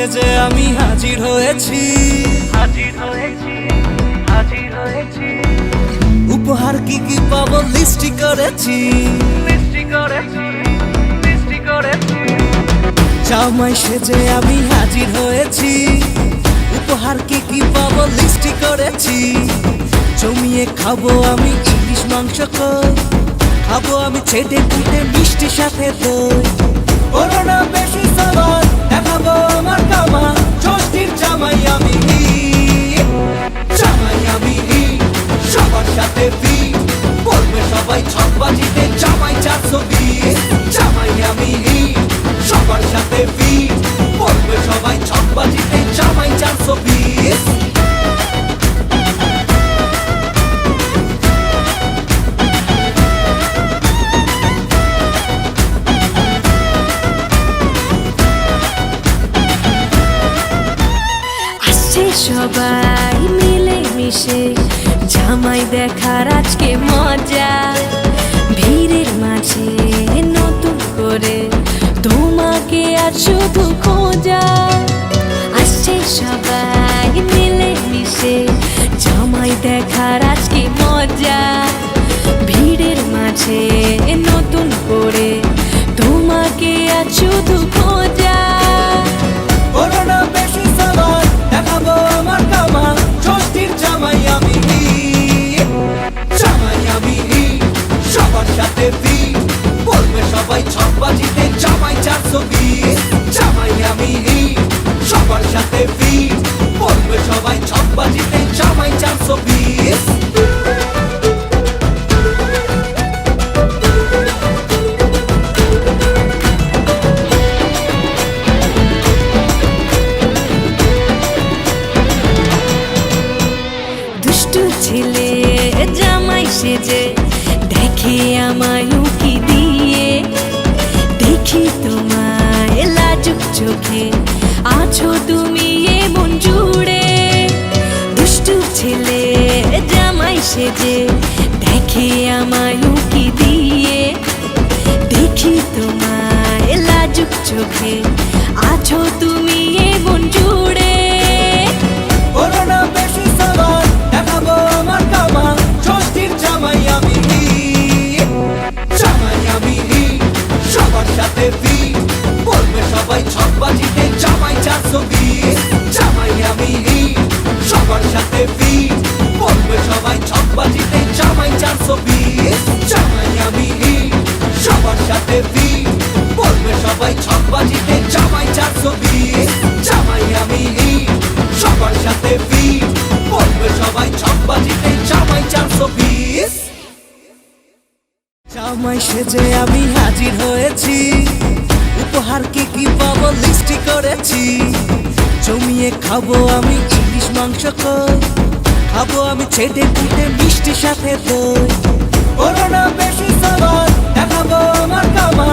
সেজে আমি হাজির হয়েছি, উপহার কি কি পাবো লিস্টি করেছি, জামাই সেজে আমি হাজির হয়েছি, উপহার কি কি পাবো লিস্টি করেছি। জমিয়ে খাবো আমি ইলিশ মাংস কই, খাবো আমি ছেটে পুটে মিষ্টি সাথে দই। বলো না বেশি সবার দেখাবো আমার কামা, ষষ্ঠীর জামাই আমি, জামাই আমি সবার সাথে ফিট, বলবে সবাই ছকবাজিতে জামাই 420। জামাই আমি সবার সাথে ফিট, বলবে সবাই ছকবাজিতে জামাই 420। সবাই মিলে মিশে জামাই দেখার আজকে মজা, ভিড়ের মাঝে নতুন করে তোমাকে আর শুধু খোঁজা। আসছে সবাই মিলে মিশে জামাই দেখার আজকে মজা, ভিড়ের মাঝে নতুন করে তোমাকে আর শুধু খোঁজা। বলো না বেশি সবার দেখাবো আমার কামা, ষষ্ঠীর জামাই আমি, জামাই আমি সবার সাথে ফিট, বলবে সবাই ছকবাজিতে জামাই 420। জামাই আমি সবার সাথে ফিট, বলবে সবাই ছকবাজিতে জামাই 420। ছেলে জামাই সেজে দেখে আমায় উকি দিয়ে, দেখি তোমায় লাজুক চোখে আছো তুমি এমন জুড়ে। দুষ্টু ছেলে জামাই সেজে দেখে আমায় উকি দিয়ে, দেখি তোমায় লাজুক চোখে আছো তুমি এমন জুড়ে। বলো না বেশি সবার দেখাবো আমার কামা, ষষ্ঠীর জামাই আমি, জামাই আমি সবার সাথে ফিট, বলবে সবাই ছকবাজিতে জামাই 420। জামাই আমি সবার সাথে ফিট, বলবে সবাই ছকবাজিতে জামাই 420। জামাই আমি সবার সাথে ফিট, বলবে সবাই ছকবাজিতে জামাই 420। জামাই আমি সবার সাথে ফিট, বলবে সবাই ছকবাজিতে জামাই 420। জামাই সেজে আমি হাজির হয়েছি, উপহার কি কি পাবো লিস্টি করেছি। জমিয়ে খাবো আমি ইলিশ মাংস কই, খাবো আমি ছেটে পুটে মিষ্টি সাথে দই। বলো না বেশি সবার দেখাবো আমার কামা,